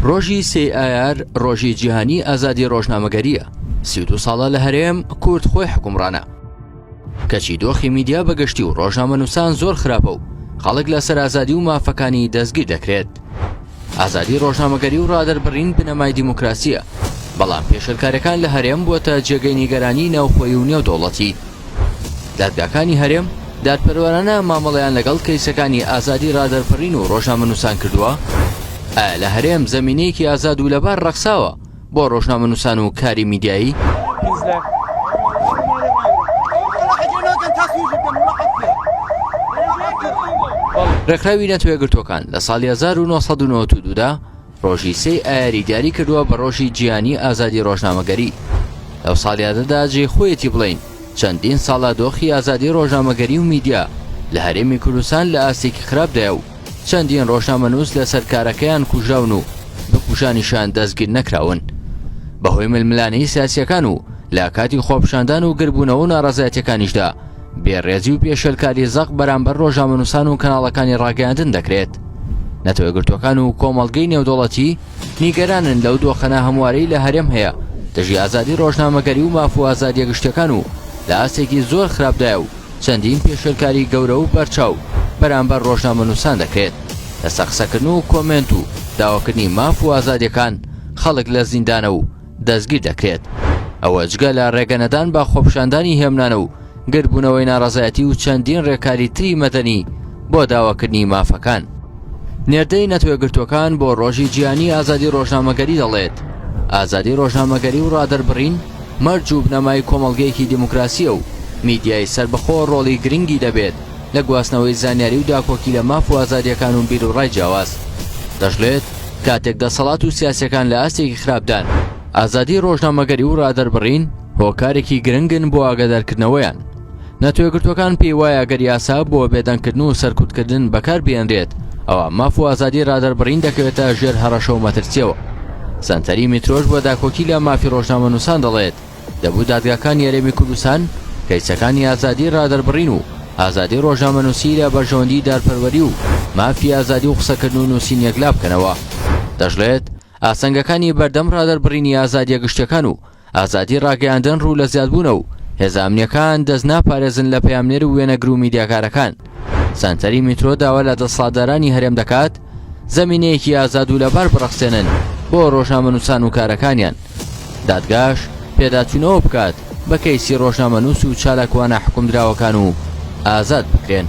ڕۆژی سێ ئایار ڕۆژی جیهانی ئازادی ڕۆژنامەگەریە. 32 ساڵە لە هەرێم کورد خۆی حکومڕانە. کەچی دۆخی میدیا بەگشتی و ڕۆژنامەنووسان زۆر خراپە و خەڵک لەسەر ئازادی و مافەکانی دەستگیر دەکرێت. ئازادی ڕۆژنامەگەری و ڕادەربڕین بنەمای دیموکراسیە، بەڵام پێشەلکارەکان لە هەرێم بووەتە جێگەی نیگەرانی ناوخۆیی و نێودەوڵەتی. دادگاکانی هەرێم دادپەروەرانە مامەڵەیان لەگەڵ کەیسەکانی ئازادی ڕادەربڕین و ڕۆژنامەنووسان کردووە. لە هەرێم زەمینەیەکی ئازاد و لەبار ڕەخساوە بۆ ڕۆژنامەنووسان و کاری میدیایی. ڕێکخراوی نەتوێگرتوەکان لە ساڵی 1992دا ڕۆژی سێ ئایاری دیاری کردووە بە ڕۆژی جیهانی ئازادی ڕۆژنامەگەری. لەو ساڵیادەدا جێ خۆیەتی بڵین چەندین ساڵە دۆخی ئازادی ڕۆژنامەگەری و میدیا لە هەرێمی کوردستان لە ئاستێکی خراپدایە و چەندین ڕۆژنامەنووس لە سەرکارەکەیان کوژراون و بەکوژانیشان دەستگیر نەکراون. بەهۆی ململانەی سیاسیەکان و لە کاتی خۆپشاندان و گربوونەوە و ناڕەزایەتیەکانیشدا بێڕێزی و پێشەلکاری زەق بەرامبەر ڕۆژنامەنووسان و کەناڵەکانی ڕاگەیاندن دەکرێت. نەتەوەیەکگرتوەکان و کۆمەڵگەی نێودەوڵەتی نیگەرانن لەو دۆخەنە هەموارەی لە هەرێم هەیە دژی ئازادی ڕۆژنامەگەری و ماف و ئازادیە گشتەکان و لە ئاستێکی زۆر خراپدایە و چەندین پێشەلکاری گەورە و بەرچاو بەرامبەر ڕۆژنامەنووسان دەکرێت. لە سەقسەکردن و کۆمنت و داواکردنی ماف و ئازادیەکان خەڵک لە زیندانە و دەستگیر دەکرێت. ئەوە جگە لە ڕێگەنەدان بە خۆپشاندانی هێمنانە و گربوونەوەی ناڕەزایەتی و چەندین ڕێکاری تری مەدەنی بۆ داواکردنی مافەکان. نێردەی نەتوێگرتوەکان بۆ ڕۆژی جیهانی ئازادی ڕۆژنامەگەری دەڵێت ئازادی ڕۆژنامەگەری و ڕادەربڕین مەرج و بنەمای کۆمەڵگەیەکی دیموکراسیە و میدیای سربەخۆ ڕۆڵی گرنگی دەبێت لە گواستنەوەی زانیاری و داکۆکی لە ماف و ئازادیەکان و بیر و ڕای جیاواز. دەژڵێت کاتێک دەسەڵات و سیاسەکان لە ئاستێکی خراپدان ئازادی ڕۆژنامەگەری و ڕادەربڕین هۆکارێکی گرنگن بۆ ئاگادارکردنەوەیان. نەتوێگرتوەکان پێی وایە گەر یاسا بۆ بێدەنگکردن و سەرکوتکردن بەکار بێنرێت ئەوە ماف و ئازادی ڕادەربڕین دەکەوێتە ژێر هەڕەشە و مەترسیەوە. سەنتەری میترۆژ بۆ داکۆکی لە مافی ڕۆژنامەنووسان دەڵێت دەبوو دادگاکان یاریمی کوردستان کەیسەکانی ئازادی ڕادەربڕین و ئازادی ڕۆژنامەنووسی لە بەرژەوەندی دارپەروەری و مافی ئازادی و قسەکردن و نووسین یەکلا بکەنەوە. دەژڵێت ئاسەنگەکانی بەردەم ڕادەربڕینی ئازادیە گشتەکان و ئازادی ڕاگەیاندن ڕوو لە زیادبوونە و هێزانامنیەکان دەست ناپارێزن لە پەیامنێر و وێنەگر و میدیاکارەکان. سانتەری میترۆ داوا لە دەسەڵاتدارانی هەرێم دەکات زەمینەیەکی ئازاد و لەبار بڕەخسێنن بۆ ڕۆژنامەنووسان و کارەکانیان. دادگاش پێداچوونەوە بکات بە کەیسی ڕۆژنامەنووس و چالاکوانە حکومدراوەکان و ئازاد بکرێن.